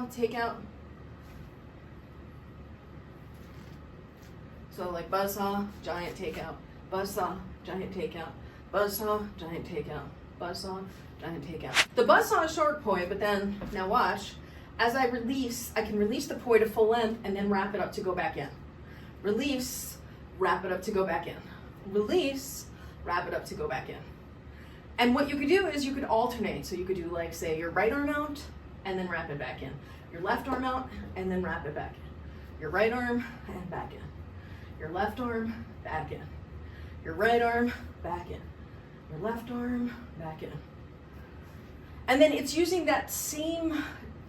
buzzsaw takeout. So like buzzsaw, giant takeout, buzzsaw, giant takeout, buzzsaw, giant takeout, buzzsaw, giant takeout. The buzzsaw is short poi, but then, now watch, as I release, I can release the poi to full length and then wrap it up to go back in. Release, wrap it up to go back in. Release, wrap it up to go back in. And what you could do is you could alternate. So you could do like, say, your right arm out and then wrap it back in. Your left arm out and then wrap it back in. Your right arm and back in. Your left arm, back in. Your right arm, back in. Your left arm, back in. And then it's using that same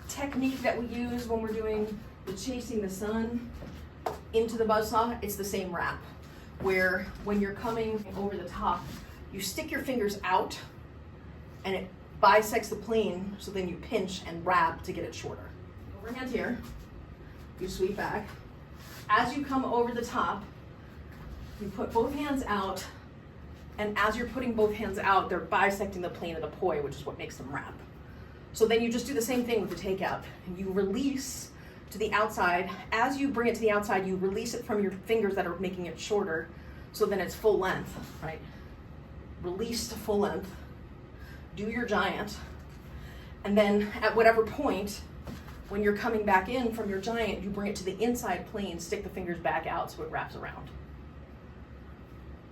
technique that we use when we're doing the chasing the sun into the buzzsaw. It's the same wrap, where when you're coming over the top, you stick your fingers out and it bisects the plane, so then you pinch and wrap to get it shorter. Overhand here, you sweep back. As you come over the top, you put both hands out, and as you're putting both hands out, they're bisecting the plane of the poi, which is what makes them wrap. So then you just do the same thing with the takeout. You release to the outside. As you bring it to the outside, you release it from your fingers that are making it shorter, so then it's full length, right? Release to full length, do your giant, and then at whatever point, when you're coming back in from your giant, you bring it to the inside plane, stick the fingers back out so it wraps around.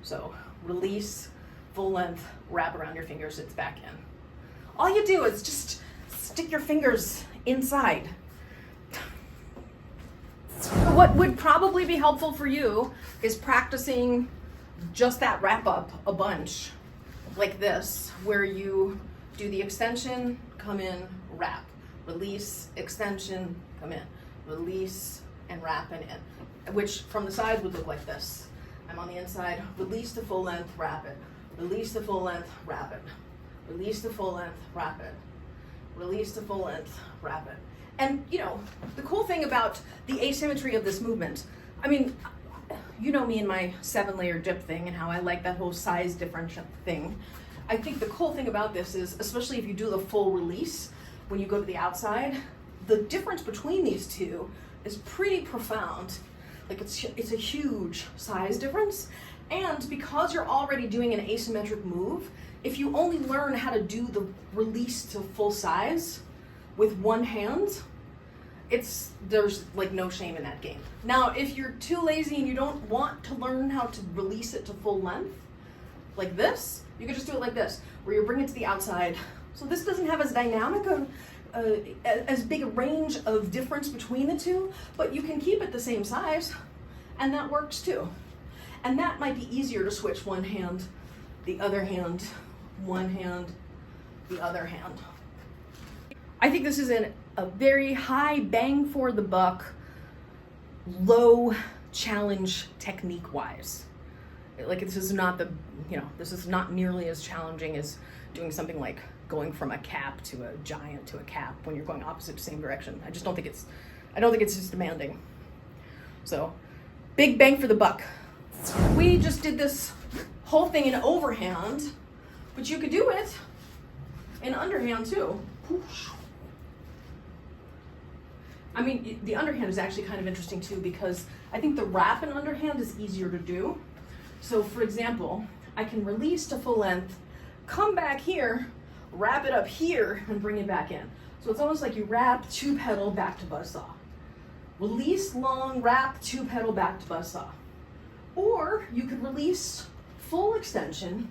So release, full length, wrap around your fingers, it's back in. All you do is just stick your fingers inside. What would probably be helpful for you is practicing just that wrap up a bunch, like this, where you do the extension, come in, wrap. Release, extension, come in, release, and wrap and in, which from the side would look like this. I'm on the inside, release to full length, wrap it, release to full length, wrap it, release to full length, wrap it, release to full length, wrap it. And you know, the cool thing about the asymmetry of this movement, I mean, you know me and my 7-layer dip thing and how I like that whole size differential thing. I think the cool thing about this is, especially if you do the full release, when you go to the outside, the difference between these two is pretty profound. Like it's a huge size difference. And because you're already doing an asymmetric move, if you only learn how to do the release to full size with one hand, there's like no shame in that game. Now, if you're too lazy and you don't want to learn how to release it to full length, like this, you can just do it like this, where you bring it to the outside. So this doesn't have as dynamic as big a range of difference between the two, but you can keep it the same size, and that works too. And that might be easier to switch one hand, the other hand, one hand, the other hand. I think this is a very high bang for the buck, low challenge technique wise. Like this is not this is not nearly as challenging as doing something like going from a cap to a giant to a cap when you're going opposite to same direction. I don't think it's as demanding. So big bang for the buck. We just did this whole thing in overhand, but you could do it in underhand too. I mean, the underhand is actually kind of interesting too, because I think the wrap in underhand is easier to do. So for example, I can release to full length, come back here, wrap it up here, and bring it back in. So it's almost like you wrap, 2-pedal, back to buzzsaw. Release long, wrap, 2-pedal, back to buzzsaw. Or you could release full extension,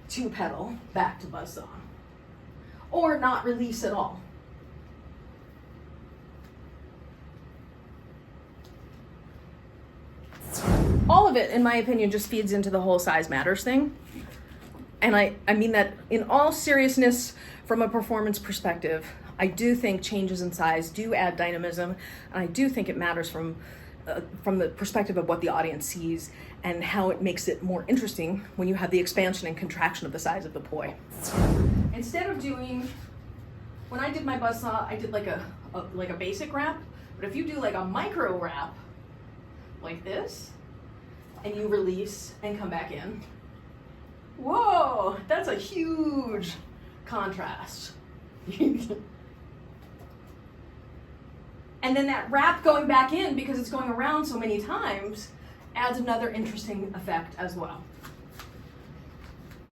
2-pedal, back to buzzsaw. Or not release at all. All of it, in my opinion, just feeds into the whole size matters thing. And I mean that in all seriousness, from a performance perspective, I do think changes in size do add dynamism, and I do think it matters from the perspective of what the audience sees and how it makes it more interesting when you have the expansion and contraction of the size of the poi. Instead of doing, when I did my buzzsaw, I did like a basic wrap, but if you do like a micro wrap, like this, and you release and come back in, whoa, that's a huge contrast. And then that wrap going back in, because it's going around so many times, adds another interesting effect as well.